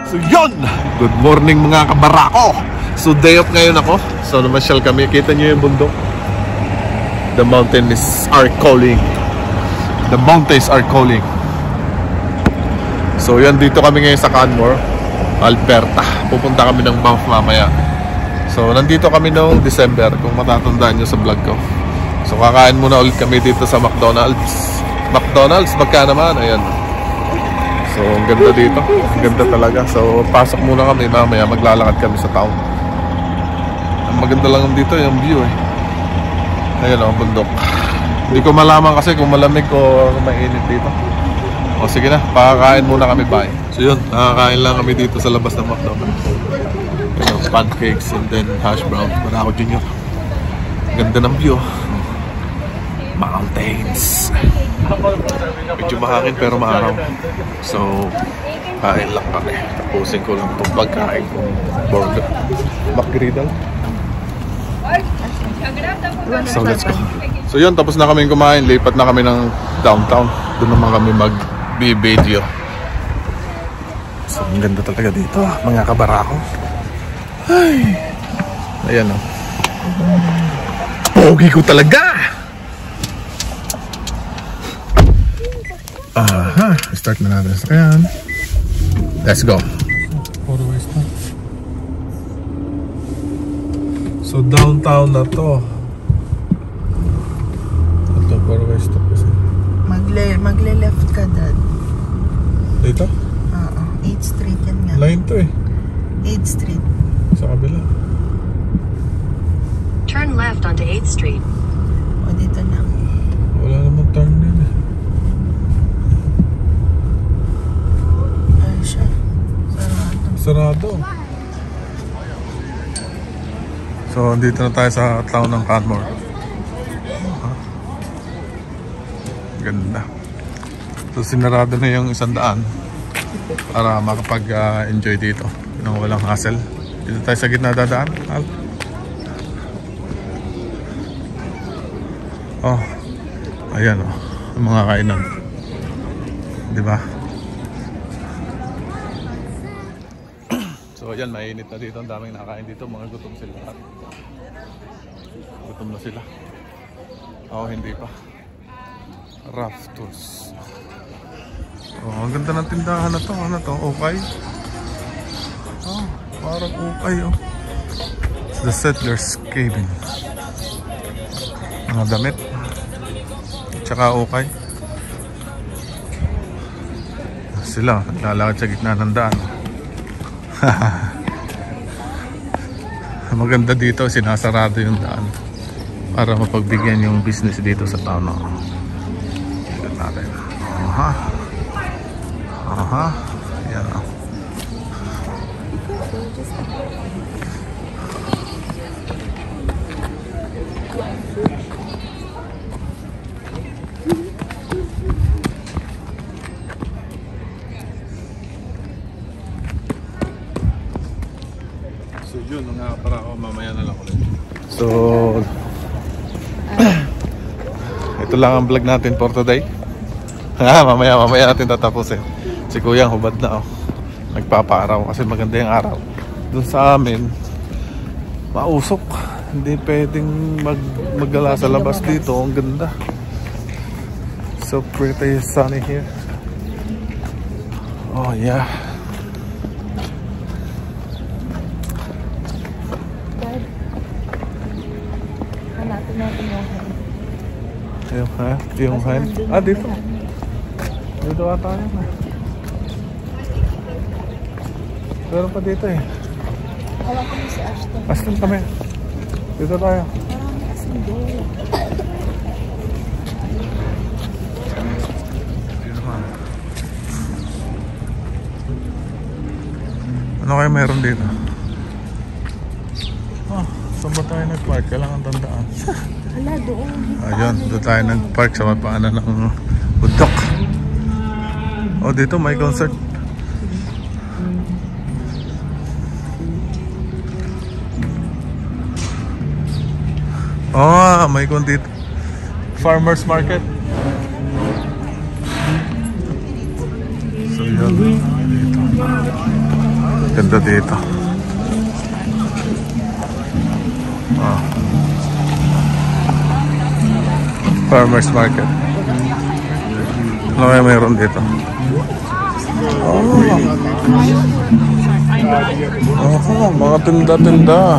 So yun! Good morning mga kabarako! So day off ngayon ako. So namasyal kami. Kita nyo yung bundok. The mountains are calling. The mountains are calling. So yan, dito kami ngayon sa Canmore, Alberta. Pupunta kami ng Banff mamaya. So nandito kami noong December, kung matatandaan nyo sa vlog ko. So kakain muna ulit kami dito sa McDonald's. McDonald's, magka naman, ayan. So ang ganda dito, ang ganda talaga. So pasok muna kami, mamaya maglalakad kami sa town. Ang maganda lang dito yung view eh. Ayan o, bundok. Hindi ko malaman kasi kung malamig o mainit dito. O sige na, pakakain muna kami, bye. So yun, nakakain lang kami dito sa labas ng McDonald's. Ayan, pancakes and then hash brown. Manako Junior. Ganda ng view. Mountains. Medyo mahangin pero maaraw. So kain lang kami. Tapusin ko lang itong pagkain kong burger McGriddle. So let's go. So yun, tapos na kami kumain. Lipat na kami ng downtown. Doon naman kami mag-video. So ang ganda talaga dito mga kabarako. Ay, ayan o. Pogi ko talaga. Aha, start na natin sa kayan. Let's go. So downtown na to. Ito, four-way stop kasi. Magle-left ka, Dad. Dito? Oo, 8th Street yan nga. Line to eh. 8th Street. Sa kabila. Turn left onto 8th Street. O, dito na. Wala namang turn din eh. Ay, siya. Sarado. Sarado. So, dito na tayo sa town ng Canmore. Ganda. So, sinarado na yung 100 para makapag-enjoy dito nang walang hassle. Dito tayo sa gitna dadaan. Oh, ayan oh, yung mga kainan. Diba? So ayan, mainit na dito. Ang daming nakakain dito. Mga gutom sila. Gutom na sila. Ako hindi pa. Rafters. Oh, ang ganda ng tindahan na to. Ano to? Okay. Oh, parang okay oh. The Settlers Cabin. Mga damit. Tsaka okay. Sila naglalakad sa gitna ng daan. Maganda dito, sinasarado yung daan para mapagbigyan yung business dito sa town. Tignan natin. Aha. Aha. Yan. So yun, mga para ako mamaya na lang ulit. So ito lang ang vlog natin for today. Mamaya natin tatapusin. Si Kuyang hubad na oh. Nagpapaaraw kasi maganda yung araw. Doon sa amin mausok. Hindi pwedeng maggala sa labas dito. Ang ganda. So pretty sunny here. Oh yeah. Yung hand? Ah, dito. Dito ata yun. Meron pa dito eh. Alam ko si Ashton. Ashton kami. Dito tayo. Marami asin doon. Ano kayo meron dito? Oh, saan ba tayo nag-park? Kailangan tandaan. Hala, doon. Ayun, doon tayo nag-park sa paanan ng bundok. Oh, dito may concert. Oh, may kundit. Farmers market. So yun, dito. Ganda dito. Oh. Farmers market. Ano kaya mayroon dito? Oh. Oh, mga tinda-tinda.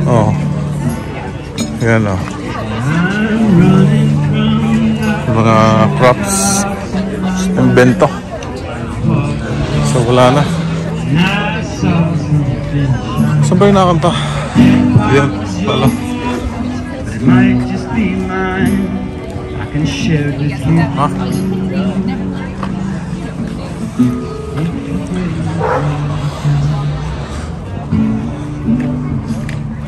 Oh. Yan oh. Mga props. Invento. So wala na. Saan ba yung nakakanta? Yan. Wala. Might just be mine. I can share with you. Ha?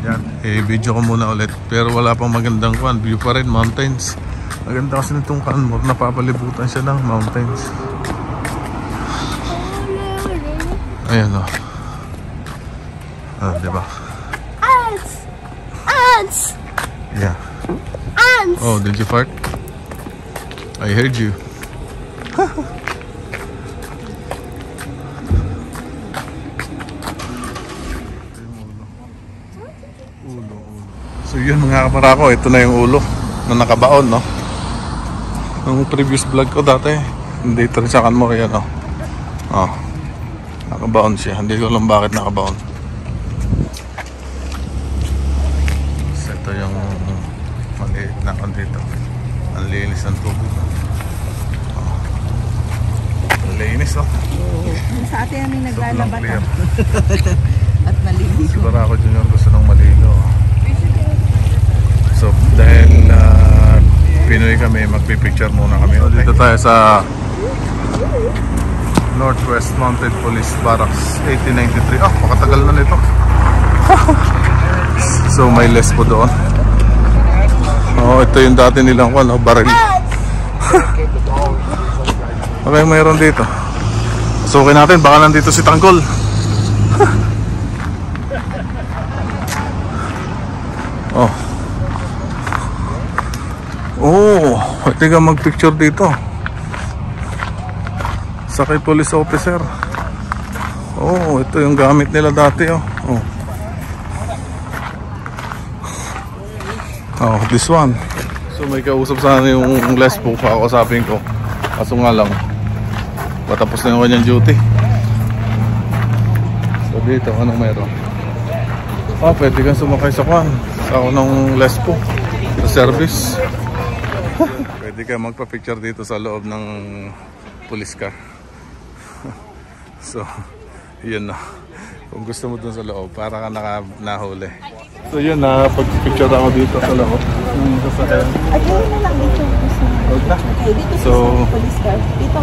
Yan, i-video ko muna ulit. Pero wala pang magandang view pa rin, mountains. Maganda kasi nitong Canmore, napapalibutan siya ng mountains. Ayan o. Ah, diba? Ants! Ants! Yeah. Ants! Oh, did you fart? I heard you. So yun mga kaparako, ito na yung ulo na nakabaon, no? Ang previous vlog ko dati, dito rin sa Canmore, yan, no? Oh, nakabaon siya. Hindi ko alam bakit nakabaon. So ito yung maliit na kan dito. Ang linis ng tubig. Oh. Ang linis, oh. Sa atin namin naglalabat. Clear. At malinis. Si Barako Junior gusto ng malino. So dahil Pinoy kami, magpipicture muna kami. So, dito tayo sa Northwest Mounted Police Barracks 1893. Ah, pakatagal na nito. So may less po doon. Oh, ito yung dati nilang baril. Okay, mayroon dito. Sukin natin, baka nandito si Tanggol. Oh. Oh, pwede ka mag-picture dito. Sakay police officer. Oh, ito yung gamit nila dati, oh. Oh. Oh, this one. So may kausap sana yung lesbo, kakausapin ko. Kaso nga lang, patapos na yung kanyang duty. So dito, anong meron? Oh, pwede kang sumakay sa kwan. Sa unang lesbo. Sa service. Pwede kang magpa-picture dito sa loob ng police car. So, yun na. Kung gusto mo dun sa loob, para ka nahuli. So yun na, pag-picture ako dito sa loob. Ay, gawin na lang dito. Okay, dito So, sa police car. Dito.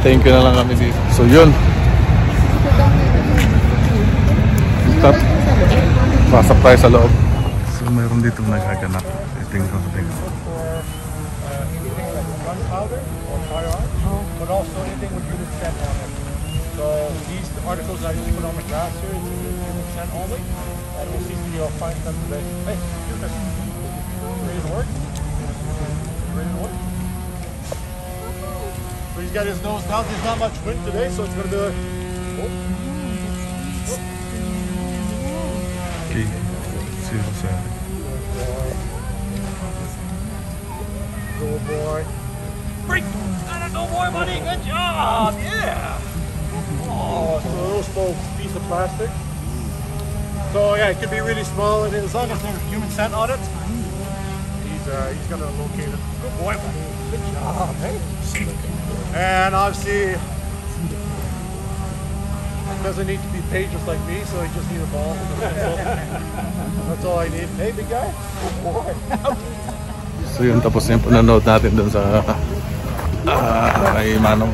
thank you na lang kami dito. So yun. Tap. Pasok tayo sa loob. So mayroon dito nagaganap. Tingnan ko. But also anything with unit 10 on it. So these articles I just put on the grass here is unit 10 only. And we'll see if you'll find them today. Hey, do this. Ready to work? Ready to work? So he's got his nose down. There's not much wind today, so it's going to be like... Okay. See what's happening. Good boy. Break! Go boy, buddy! Good job! Yeah! Oh, so those folks, piece of plastic. So yeah, it can be really small, and as long as there's human scent on it, he's gonna locate it. Good boy, buddy. Good job, hey? And obviously, doesn't need to be paid just like me, so he just needs a ball. That's all I need. Hey, big guy. Good boy. So yun, tapos yung pananood natin dun sa kay Manong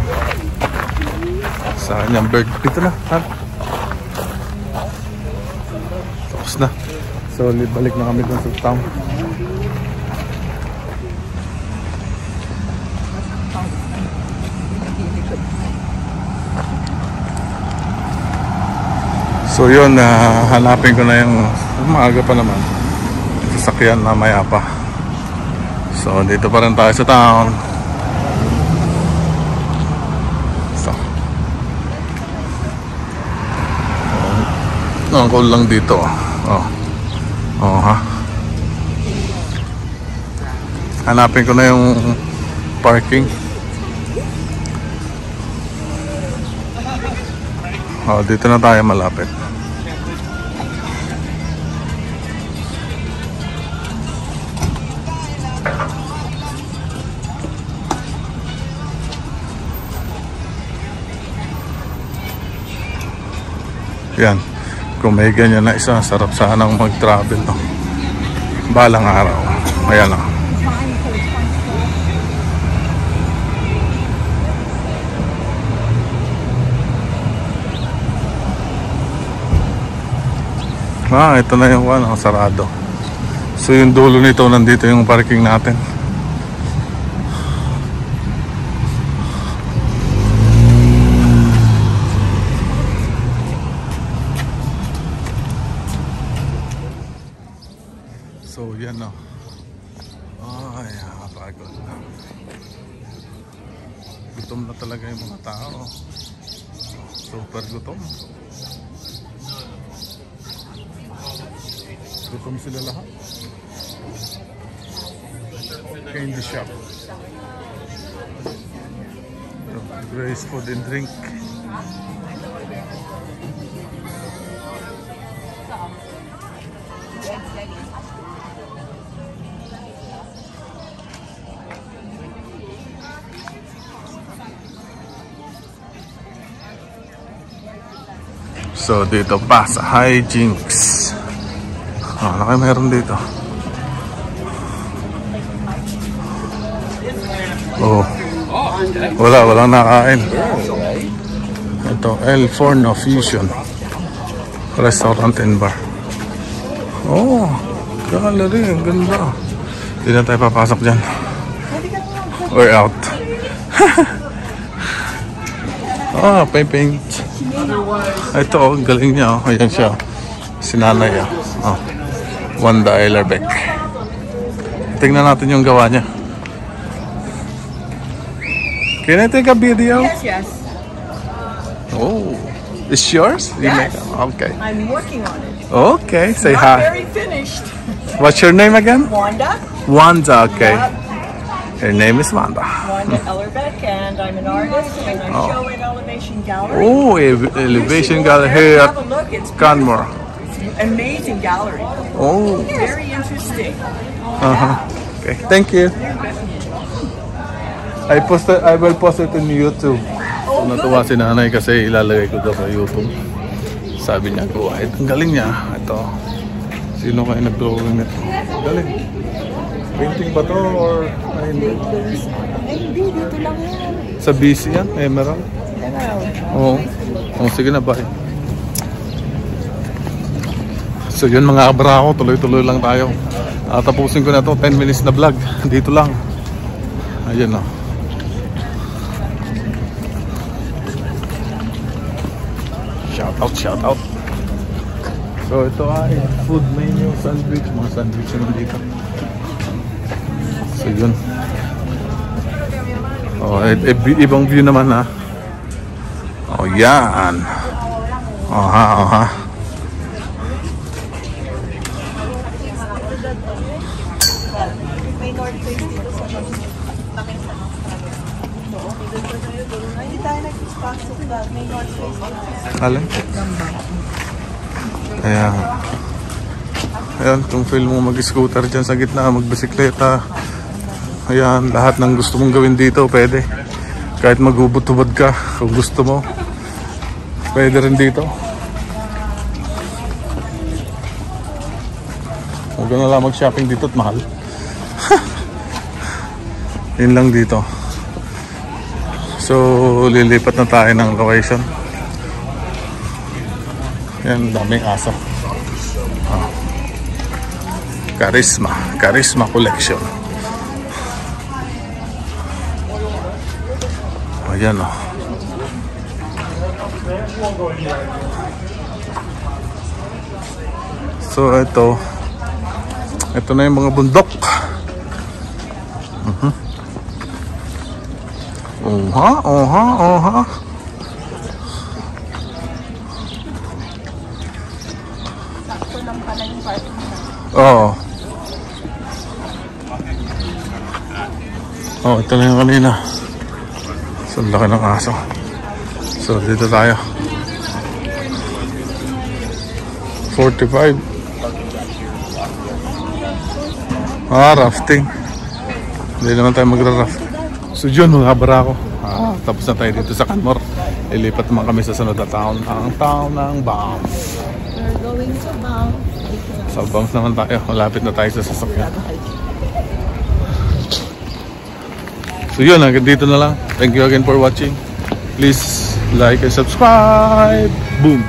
sa kanyang bird. Dito na, ha? Tapos na. So balik na kami dun sa town. So yun, hanapin ko na yung maaga pa naman sasakyan mamaya pa. So dito pa rin tayo sa town. So Ang lang dito. Oh. Oh, ha. Hanapin ko na yung parking. Oh, dito na tayo malapit. Yan. Kung may ganyan na isa, sarap sanang mag-travel, no? Balang araw. Ayan, no? Ito na yung one, sarado. So yung dulo nito, nandito yung parking natin. So yan, no. Ay, nakakagod. Gutom na talaga yung mga tao. Super gutom. Gutom sila lahat. Candy shop. Grace Food and Drink. So dito pa sa Hijinks. Laki meron dito. Oh. Walang nakain. Ito, El Forno Fusion Restaurant and Bar. Oh, gallery, ang ganda. Hindi na tayo papasok dyan. We're out. Paint. Ito, ang galing niya. Ayan siya. Sinanay. Wanda Eilerbeck. Tingnan natin yung gawa niya. Can I take a video? Yes. Oh, it's yours? You Yes. Okay. I'm working on it. Okay, say Not hi. very finished. What's your name again? Wanda. Wanda, okay. Yep. Her name is Wanda. Wanda Ellerbeck, and I'm an artist, and I show in Elevation Gallery. Oh, Elevation Gallery here at Have a look. It's Canmore. amazing gallery. Oh, Very interesting. okay. Thank you. I will post it in YouTube. So, natuwa si nanay kasi ilalagay ko daw sa YouTube. Sabi niya, go ahead. Ang galing niya. Ito. Sino kayo nag-drawing nito? Galing. Painting ba to or hindi? Hindi, dito lang yan. Sa BC yan? Emerald? Oo. Sige na, bye. So yun mga kabrako, tuloy-tuloy lang tayo. Tapusin ko na to, 10 minutes na vlog. Dito lang. Ayan o. Shout out. So ito ay food menu, sandwich. Mga sandwich naman dito. So yun. Ibang view naman, ha. Yan. Oha. May North Face dito sa hindi tayo nag-stock sa may North Face dito. Alam? Ayan, kung feel mo mag-scooter dyan sa gitna, magbisikleta, ayan, lahat ng gusto mong gawin dito, pwede. Kahit maghubot-hubad ka, kung gusto mo, pwede rin dito. Huwag ka na lang mag-shopping dito at mahal. Yun lang dito. So, lilipat na tayo ng location. Yan, daming aso. Charisma Collection. Ayan o. So, ito na yung mga bundok. Oha. Oo. Oh, ito na yung kanina. So, laki ng aso. So, dito tayo. 45. Rafting. Hindi naman tayo magra-raft. So, yun, mga barako. Tapos na tayo dito sa Canmore. Ilipat naman kami sa sunod na town. Ang town ng Banff. We're going to Banff. Sa Banff naman tayo. Malapit na tayo sa sasakyan. So yun, hanggang dito na lang. Thank you again for watching. Please like and subscribe. Boom!